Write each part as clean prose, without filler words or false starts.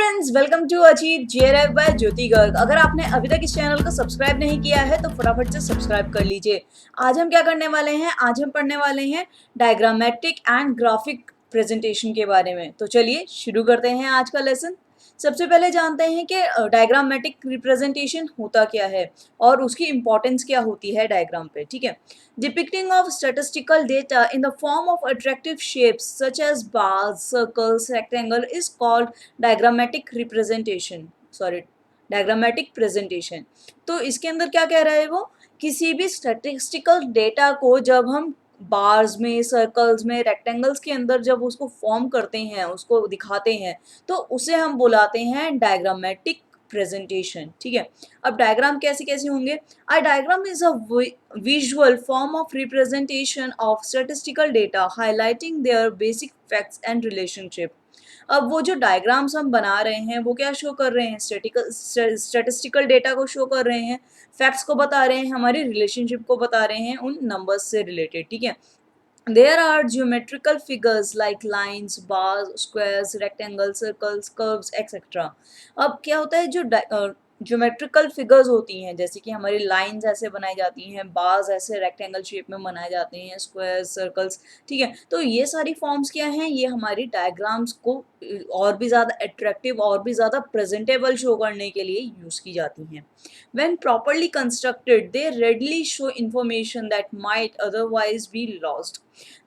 Friends, welcome to achieve JRF by Jyoti Garg. अगर आपने अभी तक इस चैनल को सब्सक्राइब नहीं किया है तो फटाफट से सब्सक्राइब कर लीजिए। आज हम क्या करने वाले हैं? आज हम पढ़ने वाले हैं डायग्रामेटिक एंड ग्राफिक प्रेजेंटेशन के बारे में। तो चलिए शुरू करते हैं आज का लेसन। सबसे पहले जानते हैं कि डायग्रामेटिक रिप्रेजेंटेशन होता क्या है और उसकी इंपॉर्टेंस क्या होती है डायग्राम पे। ठीक है, depicting of statistical data in the form of attractive shapes such as bars, circles, rectangle is called diagrammatic representation, sorry diagrammatic presentation. तो इसके अंदर क्या कह रहा है वो, किसी भी स्टैटिस्टिकल डेटा को जब हम बार्स में, सर्कल्स में, रेक्टेंगल्स के अंदर जब उसको फॉर्म करते हैं, उसको दिखाते हैं, तो उसे हम बुलाते हैं डायग्रामेटिक प्रेजेंटेशन। ठीक है, अब डायग्राम कैसे कैसे होंगे? A diagram is a visual form of representation of statistical data highlighting their basic facts and relationship। अब वो जो डायग्राम्स हम बना रहे हैं वो क्या शो कर रहे हैं? स्टैटिस्टिकल डेटा को शो कर रहे हैं, फैक्ट्स को बता रहे हैं, हमारी रिलेशनशिप को बता रहे हैं उन नंबर्स से रिलेटेड। ठीक है, there are geometrical figures like lines, bars, squares, rectangles, circles, curves, etc। अब क्या होता है, जो ज्योमेट्रिकल फिगर्स होती हैं, जैसे कि हमारी लाइंस ऐसे बनाई जाती हैं, बार्स ऐसे रेक्टेंगल शेप में बनाए जाते हैं, स्क्वायर्स, सर्कल्स। ठीक है, तो ये सारी फॉर्म्स क्या हैं? ये हमारी डायग्राम्स को और भी ज़्यादा अट्रैक्टिव और भी ज़्यादा प्रेजेंटेबल शो करने के लिए यूज़ की जाती हैं। When properly constructed, they readily show information that might otherwise be lost।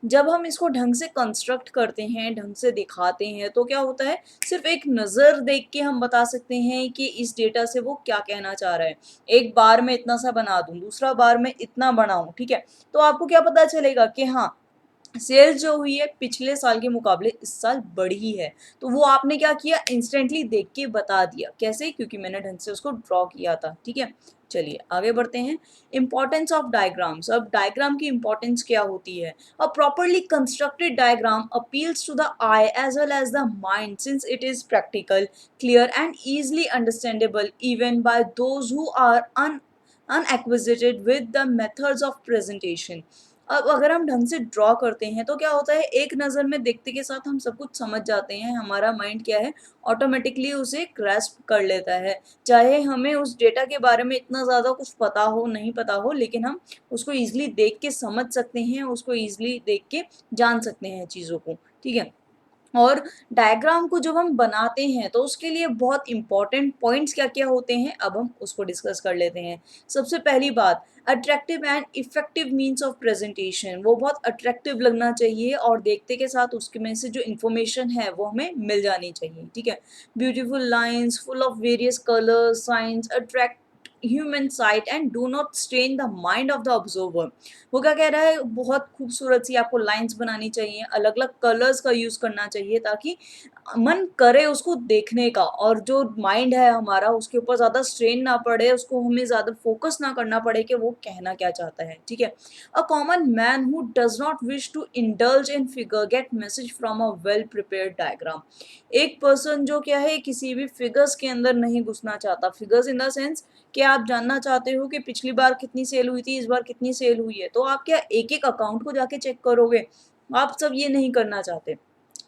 जब हम इसको ढंग से कंस्ट्रक्ट करते हैं, ढंग से दिखाते हैं, तो क्या होता है, सिर्फ एक नज़र देख के हम बता सकते हैं कि इस डेटा से वो क्या कहना चाह रहा है। एक बार में इतना सा बना दूं, दूसरा बार में इतना बनाऊं, ठीक है, तो आपको क्या पता चलेगा कि हाँ, सेल्स जो हुई है पिछले साल के मुकाबले इस साल बढ़ी है। तो वो आपने क्या किया, इंस्टेंटली देख के बता दिया। कैसे? क्योंकि मैंने ढंग से उसको ड्रॉ किया था। ठीक है, चलिए आगे बढ़ते हैं। Importance of diagrams. अब डायग्राम की इंपॉर्टेंस क्या होती है? A properly constructed diagram appeals to the eye as well as the mind since it is practical, clear and easily understandable even by those who are unacquainted with the methods of presentation। अब अगर हम ढंग से draw करते हैं तो क्या होता है, एक नज़र में देखते के साथ हम सब कुछ समझ जाते हैं। हमारा माइंड क्या है, ऑटोमेटिकली उसे ग्रैस्प कर लेता है। चाहे हमें उस डेटा के बारे में इतना ज़्यादा कुछ पता हो, नहीं पता हो, लेकिन हम उसको ईजिली देख के समझ सकते हैं, उसको ईजिली देख के जान सकते हैं चीज़ों को। ठीक है, और डायग्राम को जब हम बनाते हैं तो उसके लिए बहुत इंपॉर्टेंट पॉइंट्स क्या क्या होते हैं, अब हम उसको डिस्कस कर लेते हैं। सबसे पहली बात, attractive and effective means of presentation. वो बहुत अट्रैक्टिव लगना चाहिए और देखते के साथ उसके में से जो इन्फॉर्मेशन है वो हमें मिल जानी चाहिए। ठीक है, beautiful lines full of various colours, science attract human site and do not strain the mind of the observer. वो क्या कह रहा है, बहुत खूबसूरत सी आपको लाइंस बनानी चाहिए, अलग अलग कलर्स का यूज़ करना चाहिए ताकि मन करे उसको देखने का, और जो माइंड है हमारा उसके ऊपर ज़्यादा स्ट्रेन ना पड़े, उसको हमें ज़्यादा फोकस ना करना पड़े कि वो कहना क्या चाहता है। ठीक है, a common man who does not wish to indulge in figure get message from a well prepared diagram. एक पर्सन जो क्या है, किसी भी फिगर्स के अंदर नहीं घुसना चाहता। फिगर्स इन द सेंस कि आप जानना चाहते हो कि पिछली बार कितनी सेल हुई थी, इस बार कितनी सेल हुई है, तो आप क्या एक एक अकाउंट को जाके चेक करोगे? आप सब ये नहीं करना चाहते।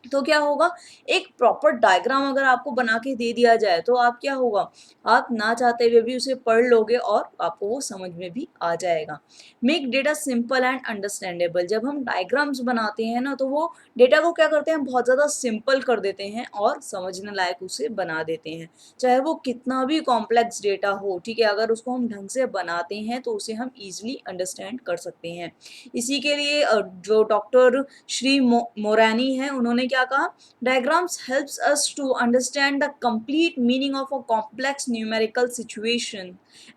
तो क्या होगा, एक प्रॉपर डायग्राम अगर आपको बना के दे दिया जाए तो आप क्या होगा, आप ना चाहते हुए भी उसे पढ़ लोगे और आपको वो समझ में भी आ जाएगा। Make data simple and understandable. जब हम डायग्राम्स बनाते हैं ना, तो वो डेटा को क्या करते हैं, बहुत ज़्यादा सिंपल कर देते हैं और समझने लायक उसे बना देते हैं। चाहे वो कितना भी कॉम्प्लेक्स डेटा हो, ठीक है, अगर उसको हम ढंग से बनाते हैं तो उसे हम ईजिली अंडरस्टैंड कर सकते हैं। इसी के लिए जो डॉक्टर श्री मोरानी है, उन्होंने क्या कहा, diagrams helps us to understand the complete meaning of a complex numerical situation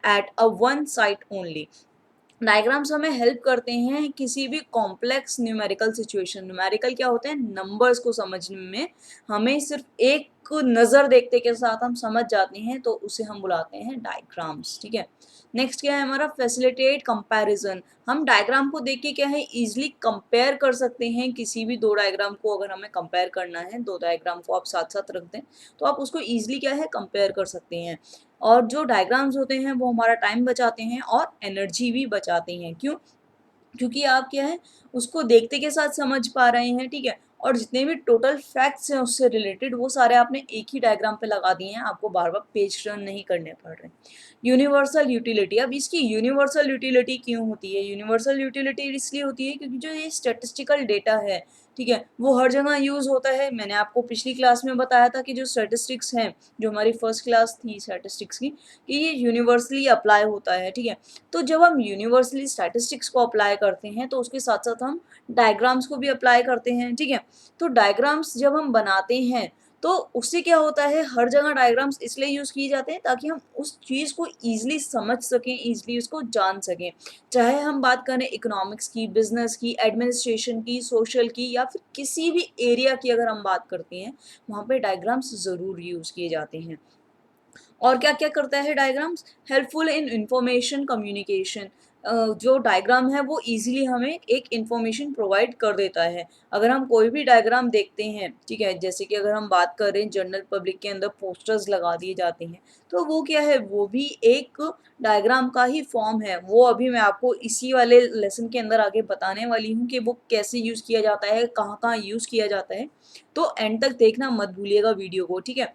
at a one sight only. Diagrams हमें हेल्प करते हैं किसी भी कॉम्प्लेक्स न्यूमेरिकल सिचुएशन, न्यूमेरिकल क्या होते हैं, नंबर्स को समझने में हमें सिर्फ एक नज़र देखते के साथ हम समझ जाते हैं, तो उसे हम बुलाते हैं डायग्राम्स। ठीक है, नेक्स्ट क्या है हमारा, फैसिलिटेट कंपैरिजन। हम डायग्राम को देख के क्या है, इजीली कंपेयर कर सकते हैं। किसी भी दो डायग्राम को अगर हमें कंपेयर करना है, दो डायग्राम को आप साथ साथ रख दें तो आप उसको ईजिली क्या है, कंपेयर कर सकते हैं। और जो डायग्राम्स होते हैं वो हमारा टाइम बचाते हैं और एनर्जी भी बचाते हैं। क्यों? क्योंकि आप क्या है, उसको देखते के साथ समझ पा रहे हैं। ठीक है, और जितने भी टोटल फैक्ट्स हैं उससे रिलेटेड वो सारे आपने एक ही डायग्राम पे लगा दिए हैं, आपको बार बार पेज टर्न नहीं करने पड़ रहे। यूनिवर्सल यूटिलिटी, अब इसकी यूनिवर्सल यूटिलिटी क्यों होती है? यूनिवर्सल यूटिलिटी इसलिए होती है क्योंकि जो ये स्टेटिस्टिकल डेटा है, ठीक है, वो हर जगह यूज़ होता है। मैंने आपको पिछली क्लास में बताया था कि जो स्टैटिस्टिक्स हैं, जो हमारी फर्स्ट क्लास थी स्टैटिस्टिक्स की, कि ये यूनिवर्सली अप्लाई होता है, ठीक है। तो जब हम यूनिवर्सली स्टैटिस्टिक्स को अप्लाई करते हैं तो उसके साथ साथ हम डायग्राम्स को भी अप्लाई करते हैं, ठीक है। तो डायग्राम्स जब हम बनाते हैं तो उससे क्या होता है, हर जगह डायग्राम्स इसलिए यूज़ किए जाते हैं ताकि हम उस चीज़ को ईजिली समझ सकें, ईजिली उसको जान सकें। चाहे हम बात करें इकोनॉमिक्स की, बिजनेस की, एडमिनिस्ट्रेशन की, सोशल की, या फिर किसी भी एरिया की अगर हम बात करते हैं, वहाँ पे डायग्राम्स ज़रूर यूज़ किए जाते हैं। और क्या क्या करता है diagrams? Helpful in information communication, जो डायग्राम है वो इजीली हमें एक इंफॉर्मेशन प्रोवाइड कर देता है। अगर हम कोई भी डायग्राम देखते हैं, ठीक है, जैसे कि अगर हम बात करें जनरल पब्लिक के अंदर पोस्टर्स लगा दिए जाते हैं, तो वो क्या है, वो भी एक डायग्राम का ही फॉर्म है। वो अभी मैं आपको इसी वाले लेसन के अंदर आगे बताने वाली हूँ कि वो कैसे यूज़ किया जाता है, कहाँ कहाँ यूज़ किया जाता है। तो एंड तक देखना मत भूलिएगा वीडियो को, ठीक है।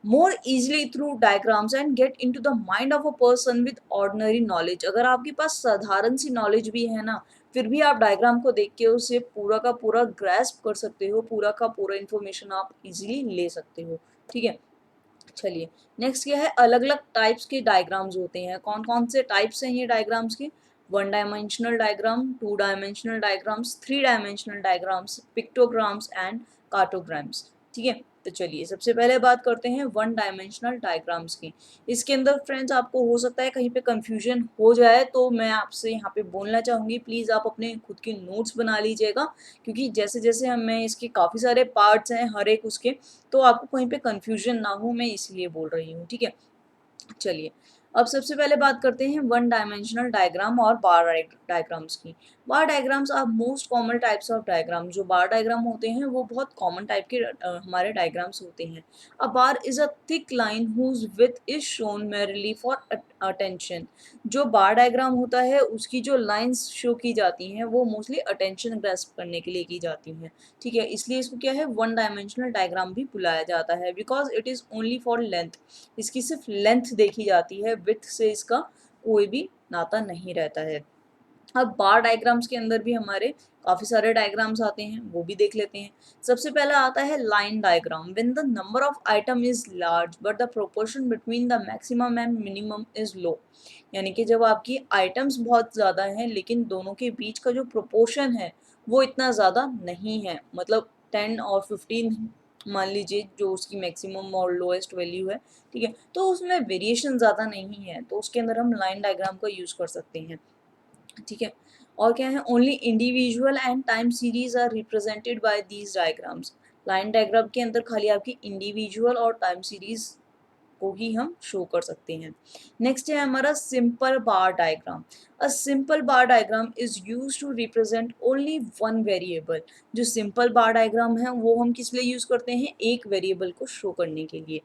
more easily through diagrams and get into the mind of a person with ordinary knowledge, अगर आपके पास साधारण सी नॉलेज भी है ना, फिर भी आप डायग्राम को देख के उसे पूरा का पूरा ग्रैस्प कर सकते हो, पूरा का पूरा इन्फॉर्मेशन आप इजीली ले सकते हो, ठीक है। चलिए, नेक्स्ट क्या है, अलग अलग टाइप्स के डायग्राम्स होते हैं। कौन कौन से टाइप्स हैं ये डायग्राम्स के? One dimensional diagram, two dimensional diagrams, three dimensional diagrams, pictograms and cartograms, ठीक है। तो चलिए सबसे पहले बात करते हैं वन डायमेंशनल डायग्राम्स की। इसके अंदर फ्रेंड्स आपको हो सकता है कहीं पे कंफ्यूजन हो जाए, तो मैं आपसे यहाँ पे बोलना चाहूँगी, प्लीज़ आप अपने खुद के नोट्स बना लीजिएगा, क्योंकि जैसे जैसे हमें इसके काफ़ी सारे पार्ट्स हैं हर एक उसके, तो आपको कहीं पे कंफ्यूजन ना हो, मैं इसलिए बोल रही हूँ, ठीक है। चलिए, अब सबसे पहले बात करते हैं वन डायमेंशनल डायग्राम और बार डायग्राम्स की। Bar diagrams are most common types of diagram. जो बार डायग्राम होते हैं वो बहुत कॉमन टाइप के हमारे डायग्राम्स होते हैं। A bar is a thick line whose width is shown merely for attention. जो बार डायग्राम होता है उसकी जो लाइंस शो की जाती हैं वो मोस्टली अटेंशन ग्रैस्प करने के लिए की जाती हैं, ठीक है। इसलिए इसको क्या है, वन डायमेंशनल डायग्राम भी बुलाया जाता है, because it is only for length. इसकी सिर्फ लेंथ देखी जाती है, विड्थ से इसका कोई भी नाता नहीं रहता है। अब बार डायग्राम्स के अंदर भी हमारे काफ़ी सारे डायग्राम्स आते हैं, वो भी देख लेते हैं। सबसे पहला आता है line diagram. When the number of item is large but the proportion between the maximum and minimum is low, यानी कि जब आपकी आइटम्स बहुत ज़्यादा हैं लेकिन दोनों के बीच का जो प्रोपोर्शन है वो इतना ज़्यादा नहीं है, मतलब 10 और 15 मान लीजिए जो उसकी मैक्सिमम और लोएस्ट वैल्यू है, ठीक है, तो उसमें वेरिएशन ज़्यादा नहीं है, तो उसके अंदर हम लाइन डायग्राम का यूज़ कर सकते हैं, ठीक है। और क्या है, only individual and time series are represented by these diagrams. Line diagram के अंदर खाली आपकी इंडिविजुअल और टाइम सीरीज को ही हम शो कर सकते हैं। नेक्स्ट है हमारा simple bar diagram. A simple bar diagram is use to represent only one variable. जो सिंपल बार डायग्राम है वो हम किस लिए यूज करते हैं, एक वेरिएबल को शो करने के लिए।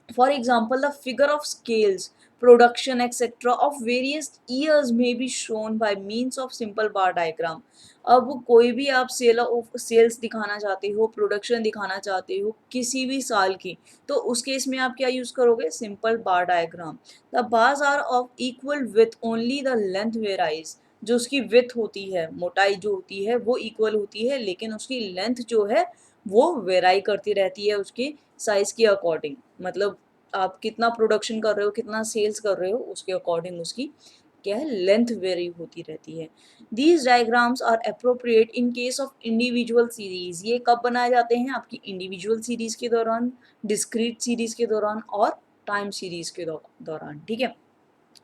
For example, the figure of scales, production, etc. of various years may be shown by means of simple bar diagram. अब कोई भी आप सेल्स दिखाना चाहते हो, प्रोडक्शन दिखाना चाहते हो किसी भी साल की, तो उस केस में आप क्या यूज़ करोगे, simple bar diagram. The bars are of equal width, only the length varies. जो उसकी विथ होती है, मोटाई जो होती है वो इक्वल होती है, लेकिन उसकी लेंथ जो है वो वेराई करती रहती है उसके साइज़ के अकॉर्डिंग। मतलब आप कितना प्रोडक्शन कर रहे हो, कितना सेल्स कर रहे हो, उसके अकॉर्डिंग उसकी क्या है, लेंथ वेरी होती रहती है। These diagrams are appropriate in case of individual series. ये कब बनाए जाते हैं, आपकी इंडिविजुअल सीरीज के दौरान, डिस्क्रीट सीरीज के दौरान और टाइम सीरीज के दौरान, ठीक है।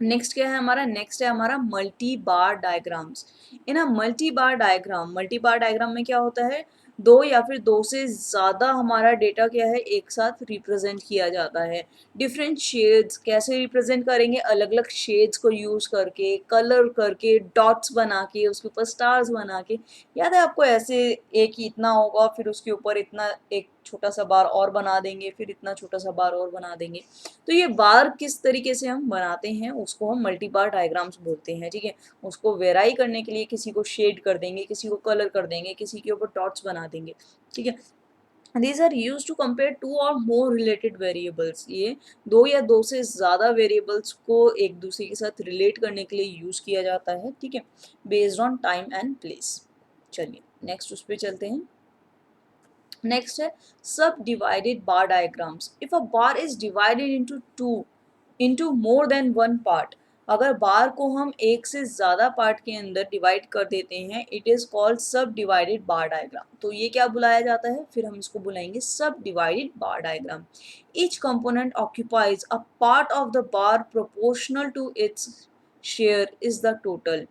नेक्स्ट क्या है हमारा, नेक्स्ट है हमारा multi bar diagrams. In a multi bar diagram में क्या होता है, दो या फिर दो से ज़्यादा हमारा डेटा क्या है एक साथ रिप्रेजेंट किया जाता है। डिफरेंट शेड्स कैसे रिप्रेजेंट करेंगे, अलग अलग शेड्स को यूज़ करके, कलर करके, डॉट्स बना के, उसके ऊपर स्टार्स बना के। याद है आपको, ऐसे एक ही इतना होगा फिर उसके ऊपर इतना एक छोटा सा बार और बना देंगे, फिर इतना छोटा सा बार और बना देंगे। तो ये बार किस तरीके से हम बनाते हैं उसको हम मल्टी बार डायग्राम्स बोलते हैं, ठीक है। उसको वेराई करने के लिए किसी को शेड कर देंगे, किसी को कलर कर देंगे, किसी के ऊपर डॉट्स बना देंगे, ठीक है। These are used to compare two or more related variables। ये दो या दो से ज़्यादा वेरिएबल्स को एक दूसरे के साथ रिलेट करने के लिए यूज़ किया जाता है, ठीक है, based on time and place. चलिए नेक्स्ट उस पर चलते हैं। नेक्स्ट है सब divided bar diagrams. If a bar is divided into more than one part, अगर बार को हम एक से ज़्यादा पार्ट के अंदर डिवाइड कर देते हैं, इट इज़ कॉल्ड सब डिवाइडेड बार डायग्राम। तो ये क्या बुलाया जाता है, फिर हम इसको बुलाएंगे sub divided bar diagram. Each component occupies a part of the bar proportional to its share is the total.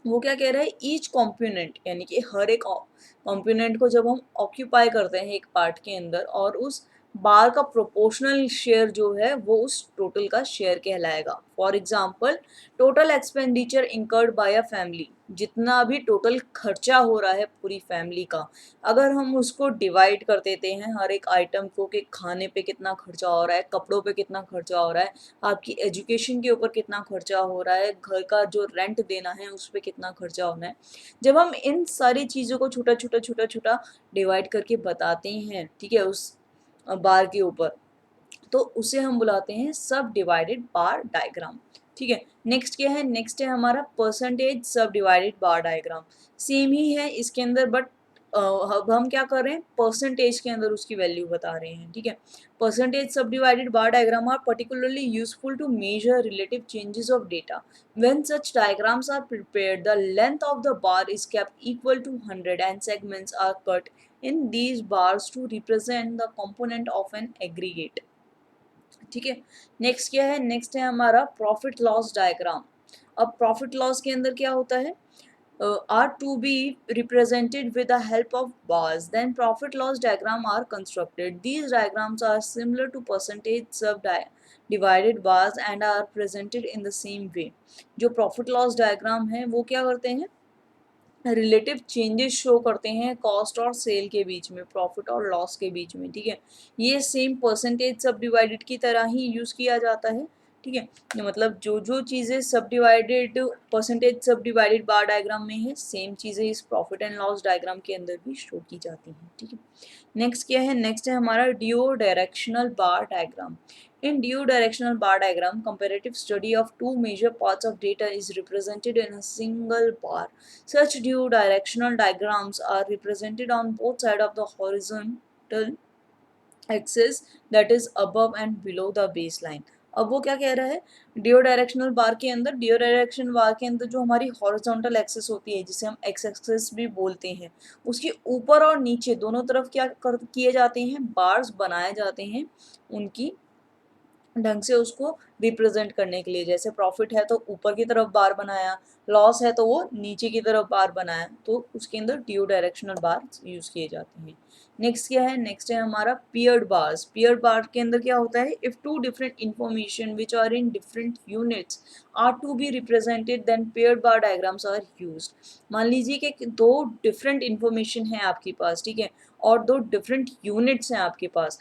वो क्या कह रहा है, ईच कॉम्पोनेंट यानी कि हर एक कॉम्पोनेंट को जब हम ऑक्यूपाई करते हैं एक पार्ट के अंदर, और उस बार का प्रोपोर्शनल शेयर जो है वो उस टोटल का शेयर कहलाएगा। For example total expenditure incurred by a family, जितना भी टोटल खर्चा हो रहा है पूरी फैमिली का, अगर हम उसको डिवाइड कर देते हैं हर एक आइटम को कि खाने पे कितना खर्चा हो रहा है, कपड़ों पे कितना खर्चा हो रहा है, आपकी एजुकेशन के ऊपर कितना खर्चा हो रहा है, घर का जो रेंट देना है उस पर कितना खर्चा होना है, जब हम इन सारी चीज़ों को छोटा छोटा छोटा छोटा डिवाइड करके बताते हैं, ठीक है, उस बार के ऊपर, तो उसे हम बुलाते हैं सब डिवाइडेड बार डायग्राम, ठीक है। नेक्स्ट क्या है, नेक्स्ट है हमारा percentage sub divided bar diagram. Same ही है इसके अंदर, बट अब हम क्या कर रहे हैं, परसेंटेज के अंदर उसकी वैल्यू बता रहे हैं, ठीक है। Percentage sub divided bar diagram are particularly useful to measure relative changes of data. When such diagrams are prepared the length of the bar is kept equal to 100 and segments are cut in these bars to represent the component of an aggregate, ठीक है। Next क्या है, next है हमारा profit loss diagram. अब profit loss के अंदर क्या होता है, are to be represented with the help of bars, then profit loss diagram are constructed. These diagrams are similar to percentage sub divided bars and are presented in the same way। जो profit loss diagram है वो क्या करते हैं, relative changes show करते हैं cost और cell के बीच में, प्रॉफिट और लॉस के बीच में, ठीक है। ये सेम परसेंटेज सब डिवाइडेड की तरह ही यूज़ किया जाता है, ठीक है। मतलब जो जो चीज़ें सब divided percentage sub divided bar diagram में है, सेम चीज़ें इस प्रॉफिट एंड लॉस डायग्राम के अंदर भी शो की जाती हैं, ठीक है। नेक्स्ट क्या है, नेक्स्ट है हमारा due directional bar diagram. In dual directional bar diagram, comparative study of two major parts of data is represented in a single bar. Such dual directional diagrams are represented on both sides of the horizontal axis, that is above and below the baseline। अब वो क्या कह रहा है, deo directional बार के अंदर, deo direction बार के अंदर जो हमारी हॉरिजॉन्टल एक्सिस होती है जिसे हम एक्स एक्सिस भी बोलते हैं, उसके ऊपर और नीचे दोनों तरफ क्या किए जाते हैं, बार्स बनाए जाते हैं उनकी ढंग से उसको रिप्रेजेंट करने के लिए। जैसे प्रॉफिट है तो ऊपर की तरफ बार बनाया, लॉस है तो वो नीचे की तरफ बार बनाया, तो उसके अंदर ड्यू डायरेक्शनल बार यूज किए जाते हैं। नेक्स्ट क्या है, नेक्स्ट है हमारा पियर्ड बार्स। पियर्ड बार के अंदर क्या होता है, if two different information which are in different units are to be represented then paired bar diagrams are used. मान लीजिए कि दो डिफरेंट इंफॉर्मेशन है आपके पास, ठीक है, और दो डिफरेंट यूनिट्स हैं आपके पास,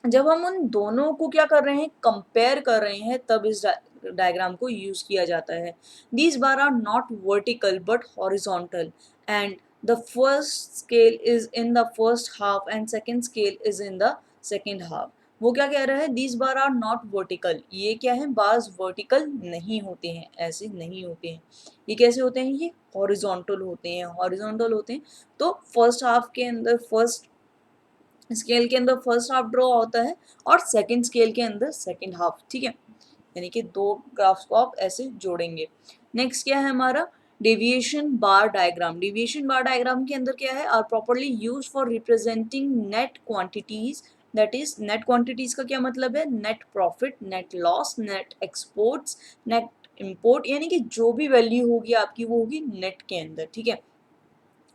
जब हम उन दोनों को क्या कर रहे हैं, कंपेयर कर रहे हैं, तब इस डायग्राम को यूज किया जाता है। These bar are not vertical but horizontal and the first scale is in the first half and second scale is in the second half. वो क्या कह रहा है, these bar are not vertical, ये क्या है, बार्स वर्टिकल नहीं होते हैं, ऐसे नहीं होते हैं। ये कैसे होते हैं, ये हॉरिजॉन्टल होते हैं, हॉरिजॉन्टल होते हैं। तो फर्स्ट हाफ के अंदर, फर्स्ट स्केल के अंदर फर्स्ट हाफ ड्रॉ होता है और सेकंड स्केल के अंदर सेकंड हाफ, ठीक है। यानी कि दो ग्राफ्स को आप ऐसे जोड़ेंगे। नेक्स्ट क्या है हमारा, deviation bar diagram. Deviation bar diagram के अंदर क्या है, are properly use for representing net quantities. That is, net quantities का क्या मतलब है, net profit, net loss, net exports, net import, यानी कि जो भी वैल्यू होगी आपकी वो होगी नेट के अंदर, ठीक है।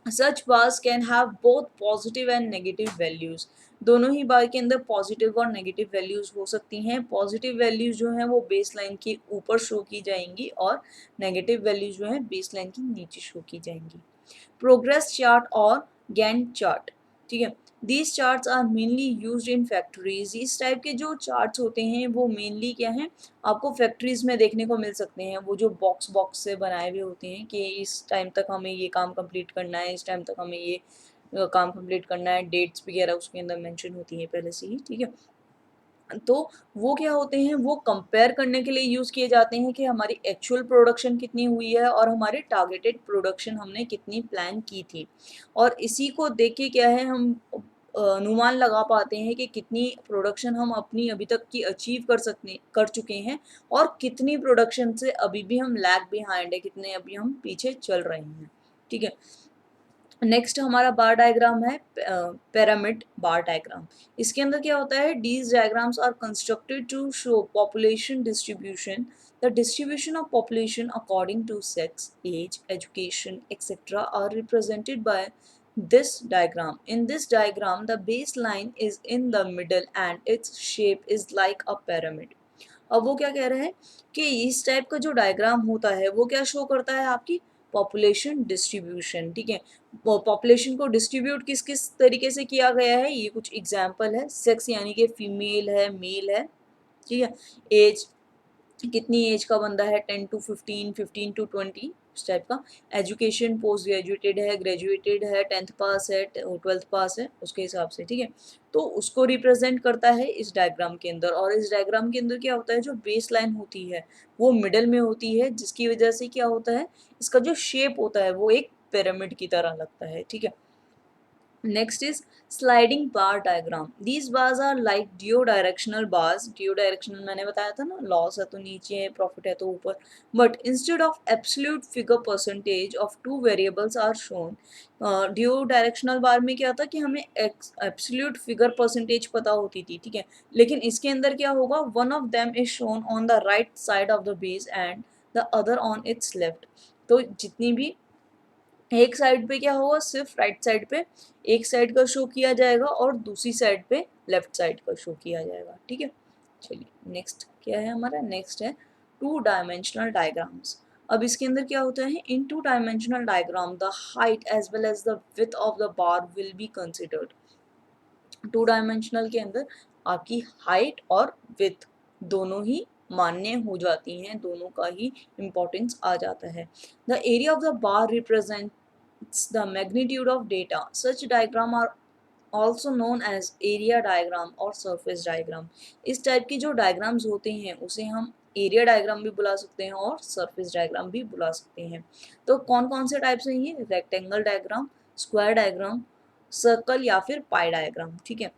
Such bars can have both positive and negative values. दोनों ही बार के अंदर पॉजिटिव और नेगेटिव वैल्यूज हो सकती हैं। पॉजिटिव वैल्यूज जो हैं वो बेस लाइन के ऊपर शो की जाएंगी और नेगेटिव वैल्यूज जो हैं बेस लाइन के नीचे शो की जाएंगी। प्रोग्रेस चार्ट और गैंट चार्ट, ठीक है। These charts are mainly used in factories. इस टाइप के जो चार्ट्स होते हैं वो मेनली क्या हैं, आपको फैक्ट्रीज में देखने को मिल सकते हैं। वो जो बॉक्स बॉक्स से बनाए हुए होते हैं कि इस टाइम तक हमें ये काम कंप्लीट करना है, इस टाइम तक हमें ये काम कंप्लीट करना है, डेट्स वगैरह उसके अंदर मेंशन होती हैं पहले से ही, ठीक है। तो वो क्या होते हैं, वो कंपेयर करने के लिए यूज़ किए जाते हैं कि हमारी एक्चुअल प्रोडक्शन कितनी हुई है और हमारे टारगेटेड प्रोडक्शन हमने कितनी प्लान की थी। और इसी को देख के क्या है, हम अनुमान लगा पाते हैं कि कितनी प्रोडक्शन हम अपनी अभी तक की अचीव कर चुके हैं और कितनी प्रोडक्शन से अभी भी हम लैग बिहाइंड है, कितने अभी हम पीछे चल रहे हैं, ठीक है। नेक्स्ट हमारा बार डायग्राम है पिरामिड बार डायग्राम। इसके अंदर क्या होता है, these diagrams are constructed to show population distribution, the distribution of population according to sex, age, education, etc. are represented by this diagram. In this diagram, the baseline is in the middle and its shape is like a pyramid. अब वो क्या कह रहे हैं कि इस type का जो डायग्राम होता है वो क्या शो करता है, आपकी पॉपुलेशन डिस्ट्रीब्यूशन, ठीक है। पॉपुलेशन को डिस्ट्रीब्यूट किस किस तरीके से किया गया है, ये कुछ एग्जाम्पल है। सेक्स यानी कि फीमेल है, मेल है, ठीक है। एज, कितनी एज का बंदा है, 10 to 15, 15 to 20, इस टाइप का। एजुकेशन, पोस्ट ग्रेजुएटेड है, ग्रेजुएटेड है, 10th पास है, 12th पास है, उसके हिसाब से, ठीक है। तो उसको रिप्रेजेंट करता है इस डायग्राम के अंदर। और इस डायग्राम के अंदर क्या होता है, जो बेस लाइन होती है वो मिडल में होती है, जिसकी वजह से क्या होता है, इसका जो शेप होता है वो एक पिरामिड की तरह लगता है, ठीक है। Next is sliding bar diagram. These bars are like duodirectional bars. Duodirectional मैंने बताया था ना, loss है तो नीचे है, profit है तो ऊपर. But instead of absolute figure percentage of two variables are shown. Duodirectional bar में क्या होता है कि हमें absolute figure percentage पता होती थी, ठीक है। लेकिन इसके अंदर क्या होगा, one of them is shown on the right side of the base and the other on its left. तो जितनी भी एक साइड पे क्या होगा, सिर्फ राइट साइड पे एक साइड का शो किया जाएगा और दूसरी साइड पे लेफ्ट साइड का शो किया जाएगा, ठीक है। चलिए नेक्स्ट क्या है हमारा, नेक्स्ट है टू डायमेंशनल डायग्राम्स। अब इसके अंदर क्या होता है, in two dimensional diagram the height as well as the width of the bar will be considered. Two dimensional के अंदर आपकी हाइट और विड्थ दोनों ही मान्य हो जाती हैं, दोनों का ही इम्पोर्टेंस आ जाता है। The area of the bar represents the magnitude of data. Such diagram are also known as area diagram और सरफेस डायग्राम। इस टाइप की जो डायग्राम्स होते हैं उसे हम एरिया डायग्राम भी बुला सकते हैं और सरफेस डायग्राम भी बुला सकते हैं। तो कौन कौन से टाइप्स हैं ये, rectangle diagram, square diagram, circle या फिर पाई डायग्राम, ठीक है।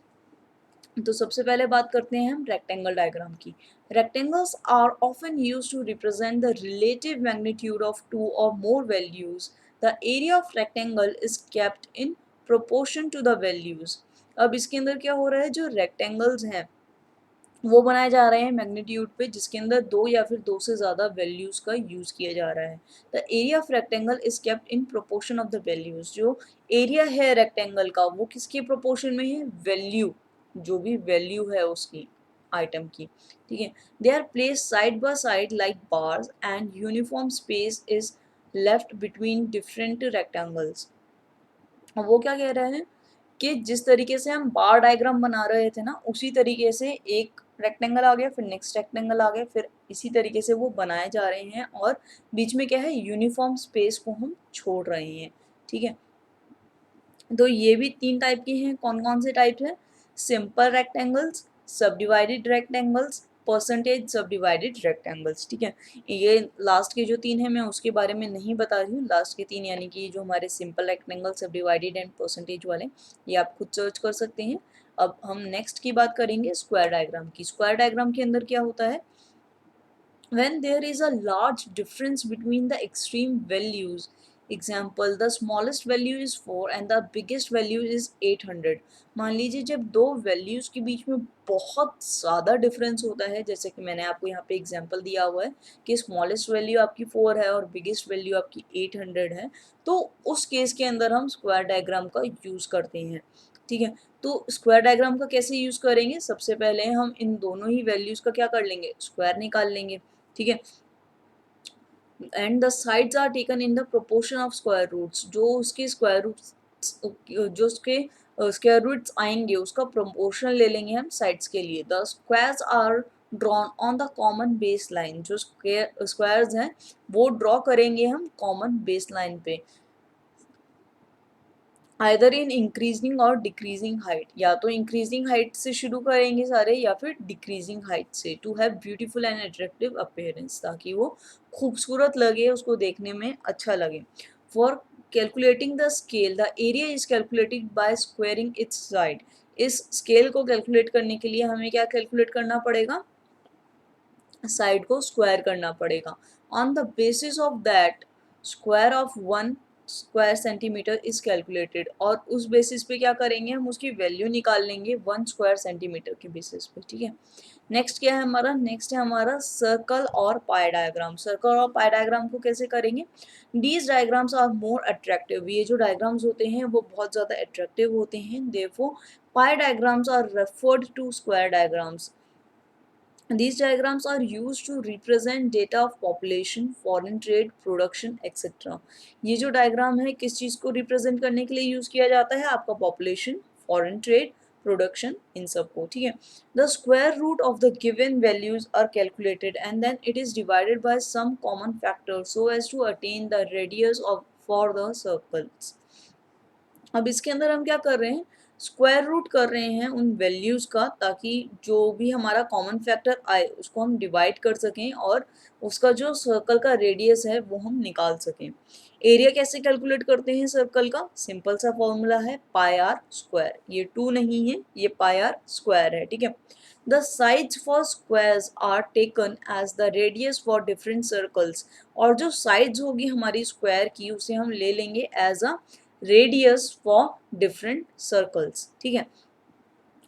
तो सबसे पहले बात करते हैं हम रेक्टेंगल डायग्राम की। Rectangles are often used to represent the relative magnitude of two or more values. The area of rectangle is kept in proportion to the values. अब इसके अंदर क्या हो रहा है, जो रेक्टेंगल्स हैं वो बनाए जा रहे हैं मैग्नीट्यूड पे जिसके अंदर दो या फिर दो से ज़्यादा वैल्यूज़ का यूज़ किया जा रहा है। The area of rectangle is kept in proportion of the values. जो एरिया है रेक्टेंगल का वो किसके प्रोपोर्शन में है, वैल्यू, जो भी वैल्यू है उसकी आइटम की, ठीक है। They are place side by side like bars and uniform space is left between different rectangles. वो क्या कह रहे हैं कि जिस तरीके से हम बार डायग्राम बना रहे थे ना, उसी तरीके से एक रेक्टेंगल आ गया, फिर नेक्स्ट रेक्टेंगल आ गया, फिर इसी तरीके से वो बनाए जा रहे हैं और बीच में क्या है, यूनिफॉर्म स्पेस को हम छोड़ रहे हैं, ठीक है। तो ये भी तीन टाइप के हैं। कौन कौन से टाइप है, सिंपल रेक्टेंगल्स, सब divided rectangles, percentage sub divided rectangles, ठीक है। ये लास्ट के जो तीन है मैं उसके बारे में नहीं बता रही हूँ। लास्ट के तीन यानी कि जो हमारे सिंपल रेक्टेंगल, सब डिवाइडेड एंड परसेंटेज वाले, ये आप खुद सर्च कर सकते हैं। अब हम नेक्स्ट की बात करेंगे स्क्वायर डायग्राम की। स्क्वायर डायग्राम के अंदर क्या होता है, when there is a large difference between the extreme values. Example, the smallest value is 4 and the biggest value is 800. मान लीजिए जब दो वैल्यूज़ के बीच में बहुत ज़्यादा डिफरेंस होता है, जैसे कि मैंने आपको यहाँ पे एग्जांपल दिया हुआ है कि स्मॉलेस्ट वैल्यू आपकी 4 है और बिगेस्ट वैल्यू आपकी 800 है, तो उस केस के अंदर हम स्क्वायर डायग्राम का यूज़ करते हैं, ठीक है। तो स्क्वायर डायग्राम का कैसे यूज़ करेंगे, सबसे पहले हम इन दोनों ही वैल्यूज़ का क्या कर लेंगे, स्क्वायर निकाल लेंगे, ठीक है। And the sides are taken in the proportion of square roots. जो उसके स्क्वायर रूट्स, जो उसके स्क्वायर रूट्स आएंगे उसका प्रोपोर्शनल ले लेंगे हम साइड्स के लिए। The squares are drawn on the common base line, जो स्क्वायर्स हैं वो ड्रॉ करेंगे हम कॉमन बेस लाइन पे, आइदर इन इंक्रीजिंग और डिक्रीजिंग हाइट, या तो इंक्रीजिंग हाइट से शुरू करेंगे सारे या फिर डिक्रीजिंग हाइट से, to have beautiful and attractive appearance, ताकि वो खूबसूरत लगे, उसको देखने में अच्छा लगे। For calculating the scale, the area is calculated by squaring its side. इस स्केल को कैलकुलेट करने के लिए हमें क्या कैलकुलेट करना पड़ेगा, साइड को स्क्वायर करना पड़ेगा। On the basis of that square of 1 square centimetre is calculated, और उस बेसिस पे क्या करेंगे हम, उसकी वैल्यू निकाल लेंगे 1 स्क्वायर सेंटीमीटर के बेसिस पे, ठीक है। नेक्स्ट क्या है हमारा, नेक्स्ट है हमारा सर्कल और पाई डायग्राम। सर्कल और पाई डायग्राम को कैसे करेंगे, these diagrams are more attractive, ये जो डायग्राम्स होते हैं वो बहुत ज़्यादा अट्रैक्टिव होते हैं। Therefore pie diagrams are referred to square diagrams. These diagrams are used to represent data of population, foreign trade, production, etc. ये जो डायग्राम है किस चीज़ को रिप्रेजेंट करने के लिए यूज़ किया जाता है, आपका पॉपुलेशन, फॉरेन ट्रेड, प्रोडक्शन, इन सबको, ठीक है। The square root of the given values are calculated and then it is divided by some common factor so as to attain the radius of for the circles. अब इसके अंदर हम क्या कर रहे हैं, स्क्वायर रूट कर रहे हैं उन वैल्यूज़ का, ताकि जो भी हमारा कॉमन फैक्टर आए उसको हम डिवाइड कर सकें और उसका जो सर्कल का रेडियस है वो हम निकाल सकें। एरिया कैसे कैलकुलेट करते हैं सर्कल का, सिंपल सा फॉर्मूला है पाई आर स्क्वायर, ये 2 नहीं है, ये पाई आर स्क्वायर है, ठीक है। The sides for squares are taken as the radius for different circles, और जो साइड्स होगी हमारी स्क्वायर की उसे हम ले लेंगे as a radius for different circles, ठीक है।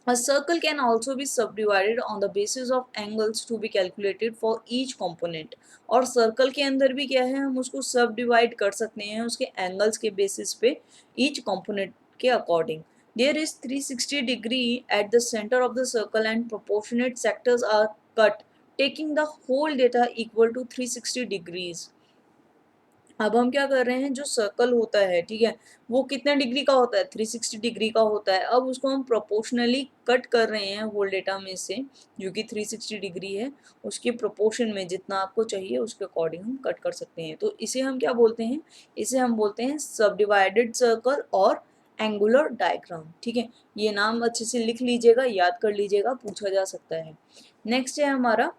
A circle can also be subdivided on the basis of angles to be calculated for each component, और circle के अंदर भी क्या है, हम उसको सब डिवाइड कर सकते हैं उसके एंगल्स के बेसिस पे, each component के according. There is 360 degree at the center of the circle and proportionate sectors are cut, taking the whole data equal to 360 degrees। अब हम क्या कर रहे हैं, जो सर्कल होता है, ठीक है, वो कितने डिग्री का होता है, 360 डिग्री का होता है। अब उसको हम प्रोपोर्शनली कट कर रहे हैं होल डेटा में से, जो कि 360 डिग्री है, उसके प्रोपोर्शन में जितना आपको चाहिए उसके अकॉर्डिंग हम कट कर सकते हैं। तो इसे हम क्या बोलते हैं, इसे हम बोलते हैं सब डिवाइडेड सर्कल और एंगुलर डायग्राम, ठीक है। ये नाम अच्छे से लिख लीजिएगा, याद कर लीजिएगा, पूछा जा सकता है। नेक्स्ट है हमारा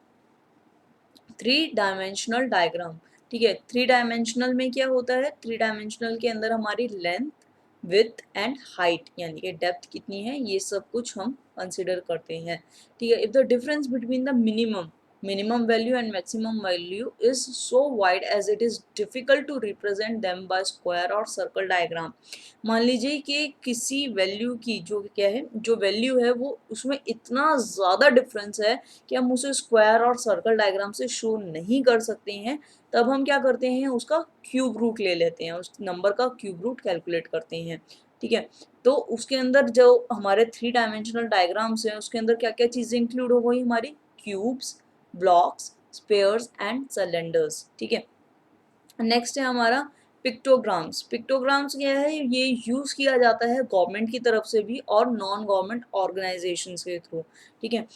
3 डायमेंशनल डायग्राम, ठीक है। 3 डायमेंशनल में क्या होता है, 3 डायमेंशनल के अंदर हमारी लेंथ, विड्थ एंड हाइट, यानी कि डेप्थ कितनी है, ये सब कुछ हम कंसिडर करते हैं, ठीक है। If the difference between the minimum value and maximum value is so wide as it is difficult to represent them by square or circle diagram। मान लीजिए कि किसी वैल्यू की जो क्या है, जो वैल्यू है वो उसमें इतना ज़्यादा डिफरेंस है कि हम उसे स्क्वायर और सर्कल डायग्राम से शो नहीं कर सकते हैं, तब हम क्या करते हैं, उसका क्यूब रूट ले लेते हैं, उस नंबर का क्यूब रूट कैलकुलेट करते हैं, ठीक है। तो उसके अंदर जो हमारे 3 डायमेंशनल डायग्राम्स हैं उसके अंदर क्या क्या चीज़ें इंक्लूड हो गई, हमारी cubes, blocks, spheres and cylinders, ठीक है। नेक्स्ट है हमारा पिक्टोग्राम्स। पिक्टोग्राम्स क्या है, ये यूज़ किया जाता है गवर्नमेंट की तरफ से भी और नॉन गवर्नमेंट ऑर्गेनाइजेशंस के थ्रू, ठीक है।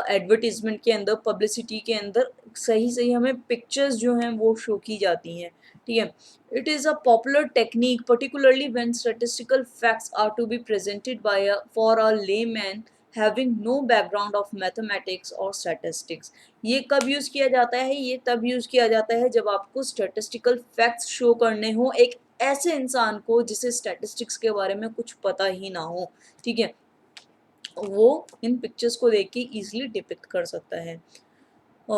एडवर्टीजमेंट के अंदर, पब्लिसिटी के अंदर सही सही हमें पिक्चर्स जो हैं वो शो की जाती हैं, ठीक है। It is a popular technique particularly when statistical facts are to be presented by for a layman having no background of mathematics or statistics। ये कब यूज़ किया जाता है, ये तब यूज़ किया जाता है जब आपको स्टैटिस्टिकल फैक्ट्स शो करने हो एक ऐसे इंसान को जिसे स्टैटिस्टिक्स के बारे में कुछ पता ही ना हो, ठीक है। वो इन पिक्चर्स को देख के ईजिली डिपिक्ट कर सकता है।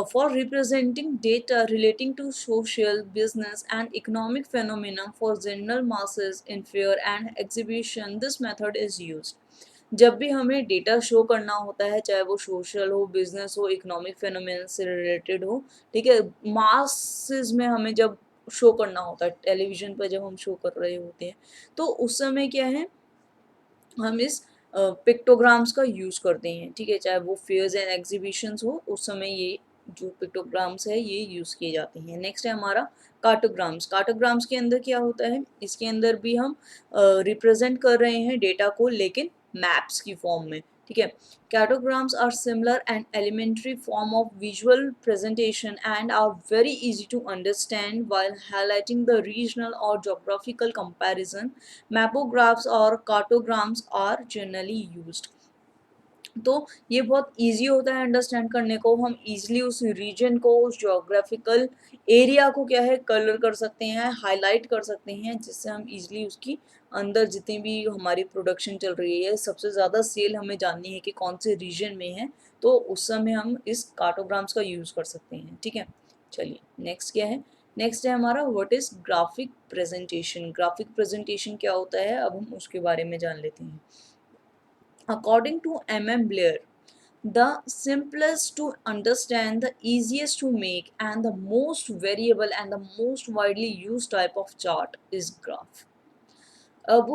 For representing data relating to social, business and economic phenomena for general masses in fair and exhibition, this method is used। जब भी हमें डेटा शो करना होता है, चाहे वो सोशल हो, बिजनेस हो, इकोनॉमिक फेनोमेना से रिलेटेड हो, ठीक है, मासेस में हमें जब शो करना होता है, टेलीविजन पर जब हम शो कर रहे होते हैं, तो उस समय क्या है, हम इस पिक्टोग्राम्स का यूज़ करते हैं, ठीक है। चाहे वो फेयर्स एंड एग्जीबिशंस हो, उस समय ये जो पिक्टोग्राम्स है ये यूज़ किए जाते हैं। नेक्स्ट है हमारा कार्टोग्राम्स। कार्टोग्राम्स के अंदर क्या होता है, इसके अंदर भी हम रिप्रेजेंट कर रहे हैं डेटा को, लेकिन मैप्स की फॉर्म में, ठीक है। Cartograms are similar and elementary form of visual presentation and are very easy to understand while highlighting the regional or geographical comparison. Mapographs or cartograms are generally used. तो ये बहुत easy होता है understand करने को, हम इजीली उस reason को, उस जोग्राफिकल एरिया को क्या है कलर कर सकते हैं, हाईलाइट कर सकते हैं, जिससे हम इजीली उसकी अंदर जितनी भी हमारी प्रोडक्शन चल रही है, सबसे ज़्यादा सेल हमें जाननी है कि कौन से रीजन में है, तो उस समय हम इस कार्टोग्राम्स का यूज़ कर सकते हैं, ठीक है। चलिए नेक्स्ट क्या है, नेक्स्ट है हमारा what is graphic presentation. Graphic presentation क्या होता है, अब हम उसके बारे में जान लेते हैं। According to Blair, the simplest to understand, the easiest to make, and the most variable and the most widely used type of chart is graph. अब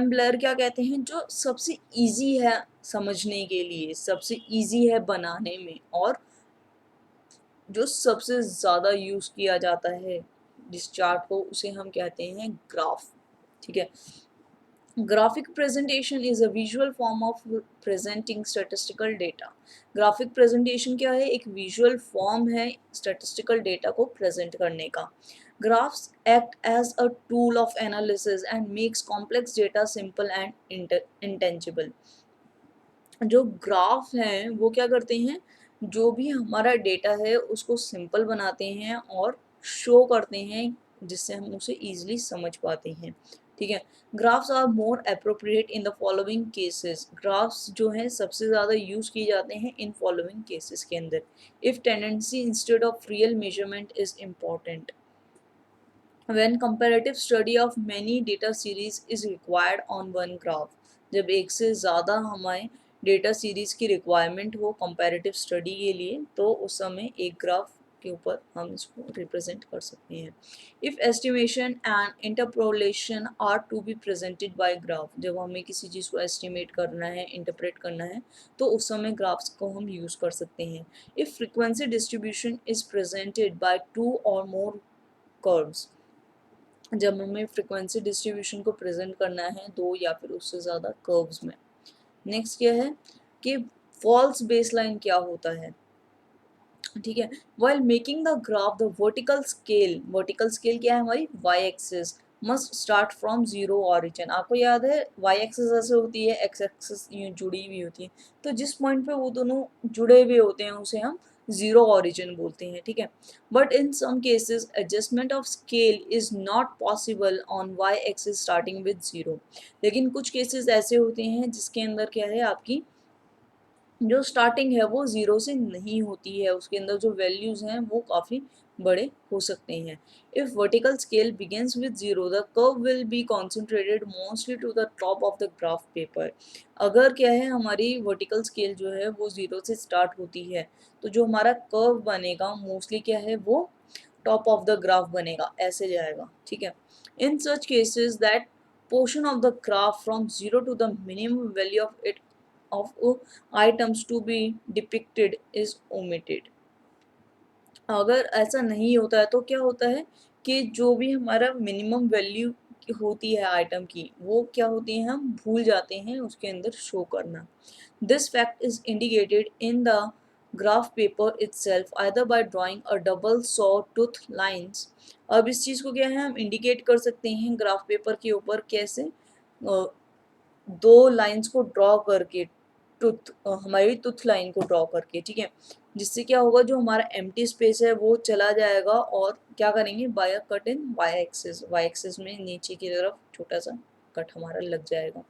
Blair क्या कहते हैं, जो सबसे इजी है समझने के लिए, सबसे इजी है बनाने में, और जो सबसे ज़्यादा यूज़ किया जाता है जिस चार्ट को, उसे हम कहते हैं ग्राफ, ठीक है। Graphic presentation is a visual form of presenting statistical data. Graphic presentation क्या है, एक visual form है statistical data को present करने का. Graphs act as a tool of analysis and makes complex data simple and intangible. जो graph हैं वो क्या करते हैं, जो भी हमारा डेटा है उसको सिंपल बनाते हैं और शो करते हैं, जिससे हम उसे ईजिली समझ पाते हैं, ठीक है। Graphs are more appropriate in the following cases. Graphs जो हैं सबसे ज़्यादा यूज़ किए जाते हैं इन फॉलोइंग केसेस के अंदर। If tendency instead of real measurement is important, when comparative study of many data series is required on one graph, जब एक से ज़्यादा हमारे डेटा सीरीज की रिक्वायरमेंट हो कंपैरेटिव स्टडी के लिए, तो उस समय एक ग्राफ के ऊपर हम इसको रिप्रेजेंट कर सकते हैं। If estimation and interpolation are to be presented by graph, जब हमें किसी चीज़ को एस्टिमेट करना है, इंटरप्रेट करना है, तो उस समय ग्राफ्स को हम यूज़ कर सकते हैं। If frequency distribution is presented by two or more curves, जब हमें फ्रीक्वेंसी डिस्ट्रीब्यूशन को प्रेजेंट करना है दो या फिर उससे ज़्यादा कर्व्स में। नेक्स्ट क्या है कि फॉल्स बेसलाइन क्या होता है, ठीक है। While making the graph the vertical scale क्या है हमारी Y axis must start from zero origin. आपको याद है वाई एक्सिस ऐसे होती है, एक्स एक्सिस यूँ जुड़ी हुई होती है, तो जिस पॉइंट पे वो दोनों जुड़े हुए होते हैं उसे हम जीरो ऑरिजिन बोलते हैं, ठीक है। But in some cases adjustment of scale is not possible on Y axis starting with zero. लेकिन कुछ केसेस ऐसे होते हैं जिसके अंदर क्या है, आपकी जो स्टार्टिंग है वो ज़ीरो से नहीं होती है, उसके अंदर जो वैल्यूज़ हैं वो काफ़ी बड़े हो सकते हैं। If vertical scale begins with zero the curve will be concentrated mostly to the top of the graph paper. अगर क्या है हमारी वर्टिकल स्केल जो है वो ज़ीरो से स्टार्ट होती है, तो जो हमारा कर्व बनेगा मोस्टली क्या है वो टॉप ऑफ द ग्राफ बनेगा, ऐसे जाएगा, ठीक है। In such cases that portion of the graph from 0 to the minimum value of items to be depicted is omitted। अगर ऐसा नहीं होता है तो क्या होता है कि जो भी हमारा मिनिमम वैल्यू होती है आइटम की, वो क्या होती है हम भूल जाते हैं उसके अंदर शो करना। This fact is indicated in the graph paper itself either by drawing a double saw tooth lines. अब इस चीज़ को क्या है हम इंडिकेट कर सकते हैं ग्राफ पेपर के ऊपर, कैसे, दो लाइंस को ड्रॉ करके, टूथ हमारी टूथ लाइन को ड्रॉ करके, ठीक है। जिससे क्या होगा, जो हमारा एम्प्टी स्पेस है वो चला जाएगा, और क्या करेंगे by a cut in Y axis में नीचे की तरफ छोटा सा कट हमारा लग जाएगा,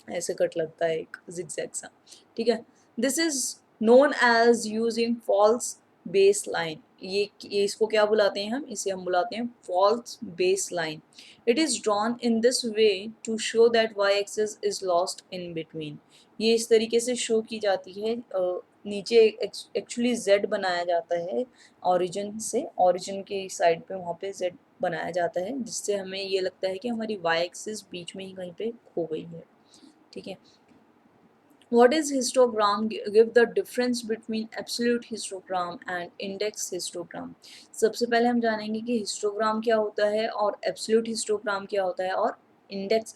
ऐसे कट लगता है एक जिगजैग सा, ठीक है। This is known as using false base line. ये इसको क्या बुलाते हैं हम, इसे हम बुलाते हैं false base line. It is drawn in this way to show that Y axis is lost in between. ये इस तरीके से शो की जाती है, नीचे एक्चुअली जेड बनाया जाता है ऑरिजिन से, ऑरिजिन के साइड पे वहाँ पे जेड बनाया जाता है, जिससे हमें ये लगता है कि हमारी वाई एक्सिस बीच में ही कहीं पे खो गई है, ठीक है। What is histogram? Give the difference between absolute histogram and index histogram. सबसे पहले हम जानेंगे कि हिस्टोग्राम क्या होता है और एब्सोल्यूट हिस्टोग्राम क्या होता है और इंडेक्स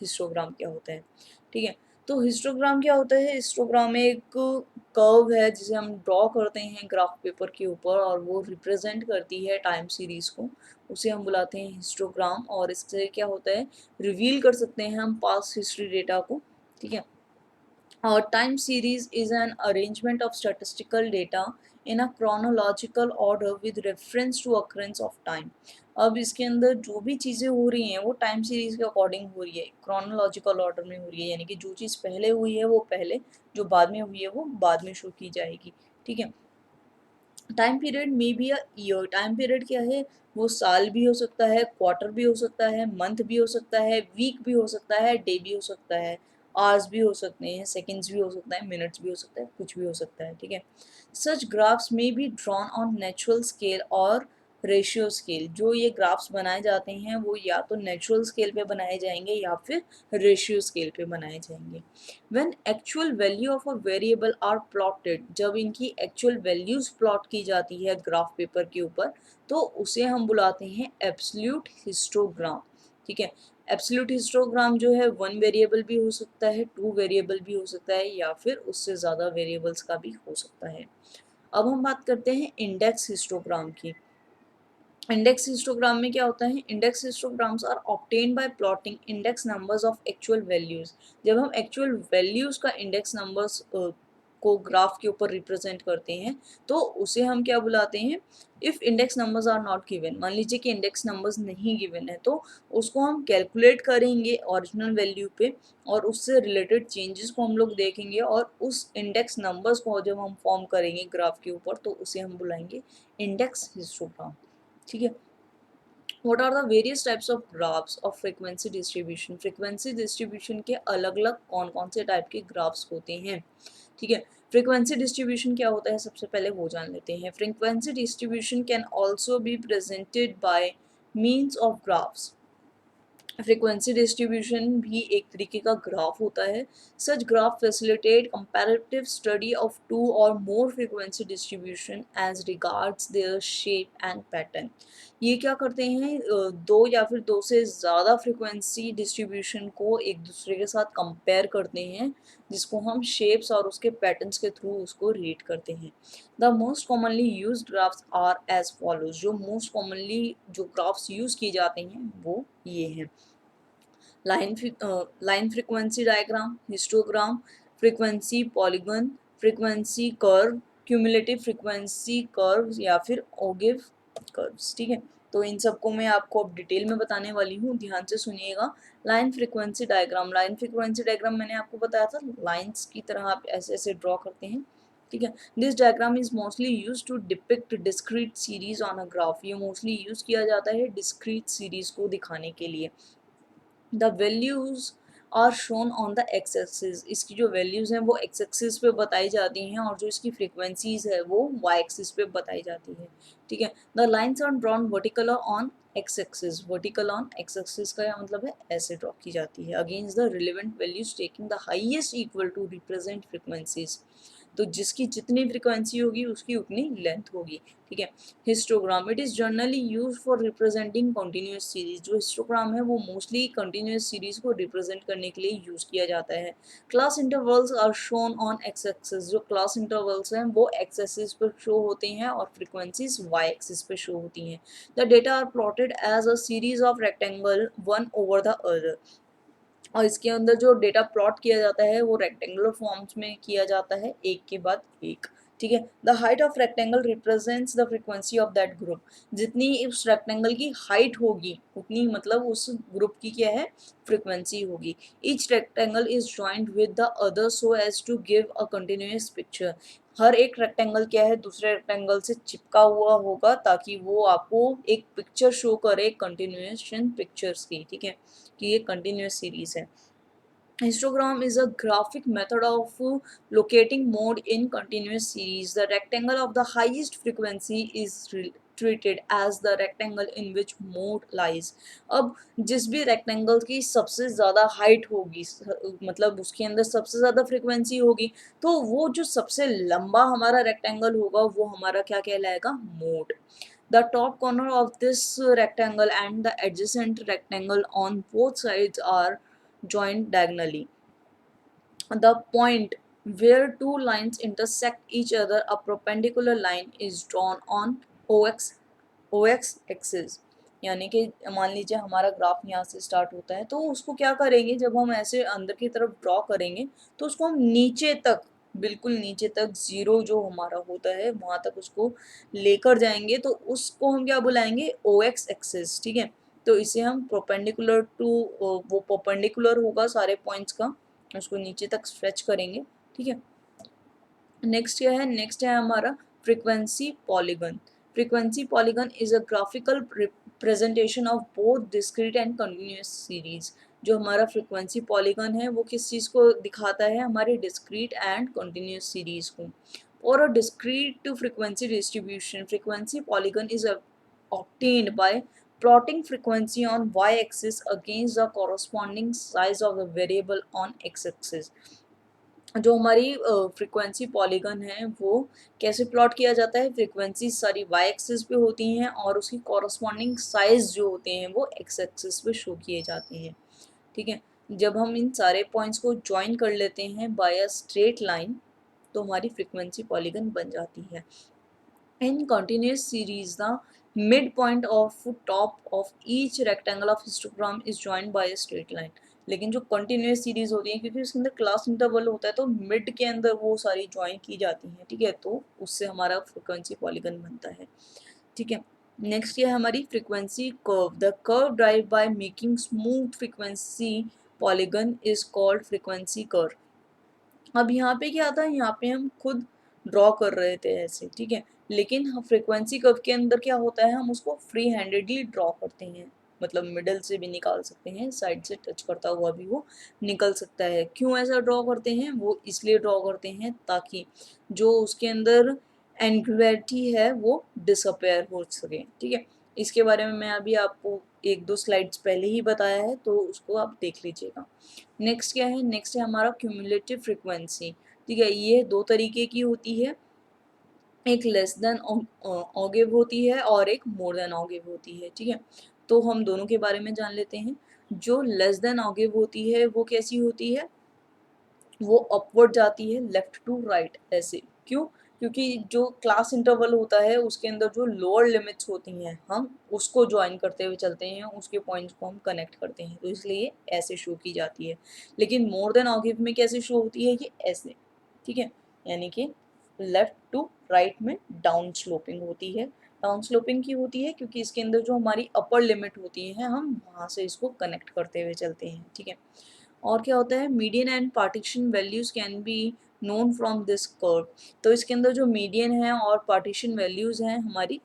हिस्टोग्राम क्या होता है। ठीक है, तो हिस्टोग्राम क्या होता है? हिस्टोग्राम एक कर्व है जिसे हम ड्रॉ करते हैं ग्राफ पेपर के ऊपर और वो रिप्रेजेंट करती है टाइम सीरीज को, उसे हम बुलाते हैं हिस्टोग्राम। और इससे क्या होता है, रिवील कर सकते हैं हम पास्ट हिस्ट्री डेटा को। ठीक है, our time series is an arrangement of statistical data in a chronological order with reference to occurrence of time. अब इसके अंदर जो भी चीज़ें हो रही हैं वो टाइम सीरीज के अकॉर्डिंग हो रही है, क्रोनोलॉजिकल ऑर्डर में हो रही है, यानी कि जो चीज़ पहले हुई है वो पहले, जो बाद में हुई है वो बाद में शो की जाएगी। ठीक है, टाइम पीरियड में be a year. Time period क्या है? वो साल भी हो सकता है, क्वार्टर भी हो सकता है, मंथ भी हो सकता है, वीक भी हो सकता है, डे भी हो सकता है, आवर्स भी हो सकते हैं, सेकंड्स भी हो सकता है, मिनट्स भी हो सकता है, कुछ भी हो सकता है। ठीक है, सच ग्राफ्स में be drawn on natural scale और रेशियो स्केल। जो ये ग्राफ्स बनाए जाते हैं वो या तो नेचुरल स्केल पे बनाए जाएंगे या फिर रेशियो स्केल पे बनाए जाएंगे। When actual value of a variable are plotted, जब इनकी एक्चुअल वैल्यूज प्लॉट की जाती है ग्राफ पेपर के ऊपर तो उसे हम बुलाते हैं एब्सोल्यूट हिस्टोग्राम। ठीक है, एब्सोल्यूट हिस्टोग्राम जो है वन वेरिएबल भी हो सकता है, टू वेरिएबल भी हो सकता है या फिर उससे ज़्यादा वेरिएबल्स का भी हो सकता है। अब हम बात करते हैं इंडेक्स हिस्टोग्राम की। इंडेक्स हिस्टोग्राम में क्या होता है? Index histograms are obtain by plotting index numbers of actual values. जब हम एक्चुअल वैल्यूज का इंडेक्स नंबर्स को ग्राफ के ऊपर रिप्रेजेंट करते हैं तो उसे हम क्या बुलाते हैं? If index numbers are not given, मान लीजिए कि इंडेक्स नंबर्स नहीं गिवन है तो उसको हम कैलकुलेट करेंगे ओरिजिनल वैल्यू पे और उससे रिलेटेड चेंजेस को हम लोग देखेंगे और उस इंडेक्स नंबर्स को जब हम फॉर्म करेंगे ग्राफ के ऊपर तो उसे हम बुलाएंगे इंडेक्स हिस्टोग्राम। ठीक है, what are the various types of graphs of frequency distribution? frequency distribution के अलग अलग कौन कौन से टाइप के ग्राफ्स होते हैं। ठीक है, फ्रीक्वेंसी डिस्ट्रीब्यूशन क्या होता है सबसे पहले वो जान लेते हैं। Frequency distribution can also be presented by means of graphs. Frequency distribution भी एक तरीके का ग्राफ होता है। Such graph facilitate comparative study of two or more frequency distribution as regards their shape and pattern. ये क्या करते हैं? दो या फिर दो से ज़्यादा फ्रीक्वेंसी डिस्ट्रीब्यूशन को एक दूसरे के साथ कंपेयर करते हैं जिसको हम शेप्स और उसके पैटर्न्स के थ्रू उसको रीड करते हैं। The most commonly use graphs are as follows. जो मोस्ट कॉमनली जो ग्राफ्स यूज किए जाते हैं वो ये हैं। Line frequency diagram, histogram, frequency polygon, frequency curve, cumulative frequency curve या फिर ओगिव कर्व्स। ठीक है, तो इन सबको मैं आपको अब डिटेल में बताने वाली हूँ, ध्यान से सुनिएगा। Line frequency diagram. Line frequency diagram मैंने आपको बताया था, लाइंस की तरह आप ऐसे ऐसे ड्रॉ करते हैं। ठीक है, this diagram is mostly use to depict discrete series on a graph. ये मोस्टली यूज किया जाता है डिस्क्रीट सीरीज को दिखाने के लिए। The values are shown on the X axis. इसकी जो वैल्यूज हैं वो एक्स एक्सिस पे बताई जाती हैं और जो इसकी फ्रीक्वेंसीज है वो वाई एक्सिस पे बताई जाती है। ठीक है, the lines are drawn vertical on X axis. Vertical on X axis का मतलब है ऐसे ड्रॉ की जाती है against the relevant values taking the highest equal to represent frequencies. तो जिसकी जितनी फ्रीक्वेंसी होगी उसकी उतनी लेंथ होगी। ठीक है, histogram. It is generally use for representing continuous series. जो हिस्टोग्राम है वो मोस्टली कंटिन्यूस सीरीज को रिप्रेजेंट करने के लिए यूज किया जाता है। Class intervals are shown on X axis. जो क्लास इंटरवल्स हैं वो एक्स एक्सिस पर शो होते हैं और फ्रीक्वेंसीज वाई एक्सिस पे शो होती हैं। The data are plotted as a series of rectangle one over the other. और इसके अंदर जो डेटा प्लॉट किया जाता है वो रेक्टेंगुलर फॉर्म्स में किया जाता है, एक के बाद एक। ठीक है, the height of rectangle represents the frequency of that group. जितनी उस रेक्टेंगल की हाइट होगी उतनी मतलब उस ग्रुप की क्या है? फ्रीक्वेंसी होगी। Each rectangle is joint with the other so as to give a continuous picture. हर एक रेक्टेंगल क्या है? दूसरे रेक्टेंगल से चिपका हुआ होगा ताकि वो आपको एक पिक्चर शो करे कंटिन्यूएशन पिक्चर्स की। ठीक है, कि ये कंटिन्यूस सीरीज है। Histogram is a graphic method of locating mode in continuous series. The rectangle of the highest frequency is treated as the rectangle in which mode lies। अब जिस भी रेक्टेंगल की सबसे ज़्यादा हाइट होगी, मतलब उसके अंदर सबसे ज़्यादा फ्रीक्वेंसी होगी, तो वो जो सबसे लंबा हमारा रेक्टेंगल होगा वो हमारा क्या कहलाएगा, mode. The top corner of this rectangle and the adjacent rectangle on both sides are joined diagonally. The point where two lines intersect each other, a perpendicular line is drawn on OX axis। यानी कि मान लीजिए हमारा graph यहाँ से start होता है, तो उसको क्या करेंगे, जब हम ऐसे अंदर की तरफ ड्रॉ करेंगे तो उसको हम नीचे तक, बिल्कुल नीचे तक जीरो जो हमारा होता है वहाँ तक उसको लेकर जाएंगे, तो उसको हम क्या बुलाएंगे, OX एक्सिस। ठीक है, तो इसे हम परपेंडिकुलर टू, वो परपेंडिकुलर होगा सारे पॉइंट्स का, उसको नीचे तक स्ट्रेच करेंगे। ठीक है, नेक्स्ट क्या है, नेक्स्ट है हमारा frequency polygon. Frequency polygon is a graphical presentation of both discrete and continuous series. जो हमारा फ्रीक्वेंसी पॉलीगन है वो किस चीज़ को दिखाता है, हमारे डिस्क्रीट एंड कंटिन्यूस सीरीज को। और a discrete frequency distribution, frequency polygon is obtained by plotting frequency on y-axis against the corresponding size of the variable on x-axis। जो हमारी फ्रीक्वेंसी पॉलीगन है वो कैसे प्लॉट किया जाता है, फ्रीक्वेंसी सारी वाई एक्सिस पे होती हैं और उसकी कॉरस्पॉन्डिंग साइज जो होते हैं वो एक्स एक्सिस पे शो किए जाते हैं। ठीक है, जब हम इन सारे पॉइंट्स को ज्वाइन कर लेते हैं बाय अ स्ट्रेट लाइन तो हमारी फ्रीक्वेंसी पॉलीगन बन जाती है। In continuous series, the midpoint of top of each rectangle of histogram is joined by a straight line। लेकिन जो कंटिन्यूस सीरीज होती है, क्योंकि उसके अंदर क्लास इंटरवल होता है, तो मिड के अंदर वो सारी ज्वाइन की जाती हैं। ठीक है, तो उससे हमारा फ्रीक्वेंसी पॉलीगन बनता है। ठीक है, नेक्स्ट ये है हमारी frequency curve. The curve drive by making smooth frequency polygon is called frequency curve. अब यहाँ पे क्या था, यहाँ पे हम खुद ड्रॉ कर रहे थे ऐसे। ठीक है, लेकिन हम फ्रीक्वेंसी कर्व के अंदर क्या होता है, हम उसको फ्री हैंडेडली ड्रॉ करते हैं, मतलब मिडल से भी निकाल सकते हैं, साइड से टच करता हुआ भी वो निकल सकता है। क्यों ऐसा ड्रॉ करते हैं, वो इसलिए ड्रॉ करते हैं ताकि जो उसके अंदर एंगुलरिटी है वो डिसअपेयर हो सके। ठीक है, इसके बारे में मैं अभी आपको एक दो स्लाइड्स पहले ही बताया है, तो उसको आप देख लीजिएगा। नेक्स्ट क्या है, नेक्स्ट है हमारा क्यूमुलेटिव फ्रीक्वेंसी। ठीक है, ये दो तरीके की होती है, एक लेस देन ऑगिव होती है और एक मोर देन ऑगिव होती है। ठीक है, तो हम दोनों के बारे में जान लेते हैं। जो लेस देन ऑगिव होती है वो कैसी होती है, वो अपवर्ड जाती है लेफ्ट टू राइट ऐसे। क्यों, क्योंकि जो क्लास इंटरवल होता है उसके अंदर जो लोअर लिमिट्स होती हैं हम उसको ज्वाइन करते हुए चलते हैं, उसके पॉइंट्स को हम कनेक्ट करते हैं, तो इसलिए ऐसे शो की जाती है। लेकिन मोर देन ऑगिव में कैसे शो होती है, ये ऐसे। ठीक है, यानी कि लेफ्ट टू राइट में डाउन स्लोपिंग होती है। डाउन स्लोपिंग की होती है क्योंकि इसके अंदर जो हमारी अपर लिमिट होती है हम वहाँ से इसको कनेक्ट करते हुए चलते हैं। ठीक है, और क्या होता है, median and partition values can be known from this curve. तो इसके अंदर जो मीडियन है और पार्टीशन वैल्यूज हैं हमारी,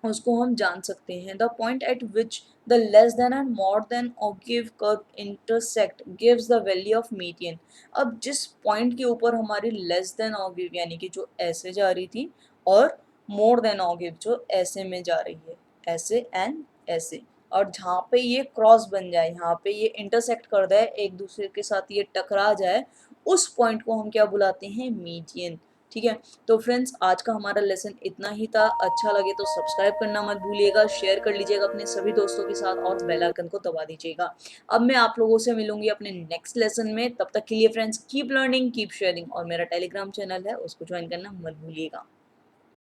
उसको हम जान सकते हैं। The point at which the less than and more than ogive curve intersect gives the value of median. अब जिस पॉइंट के ऊपर हमारी लेस देन ऑगिव यानी कि जो ऐसे जा रही थी और मोर देन ऑगिव जो ऐसे में जा रही है, ऐसे एंड ऐसे, और जहाँ पे ये क्रॉस बन जाए, यहाँ पे ये इंटरसेक्ट कर दे, एक दूसरे के साथ ये टकरा जाए, उस पॉइंट को हम क्या बुलाते हैं, मीडियन। ठीक है, तो फ्रेंड्स आज का हमारा लेसन इतना ही था। अच्छा लगे तो सब्सक्राइब करना मत भूलिएगा, शेयर कर लीजिएगा अपने सभी दोस्तों के साथ और बेल आइकन को दबा दीजिएगा। अब मैं आप लोगों से मिलूंगी अपने नेक्स्ट लेसन में, तब तक के लिए friends keep learning keep sharing, और मेरा टेलीग्राम चैनल है उसको ज्वाइन करना मत भूलिएगा।